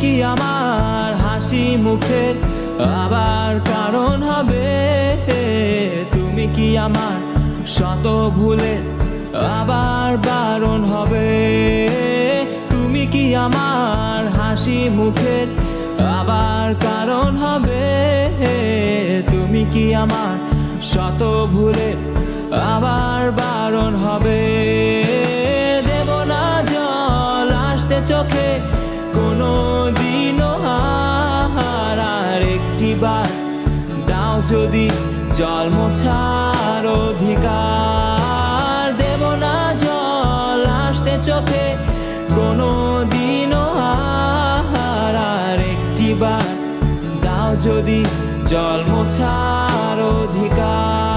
কি আমার হাসি মুখের আবার কারণ হবে? তুমি কি আমার শত ভুলের আবার বারণ হবে? তুমি কি আমার হাসি মুখের আবার কারণ হবে? তুমি কি আমার শত ভুলের আবার বারণ হবে? দেব না জল আসতে চোখে কোনো দিনও আর একটি বার দাও যদি জল মোছার অধিকার। দেব না জল আসতে চোখে কোনো দিনও আর একটি বার দাও যদি জল মোছার অধিকার।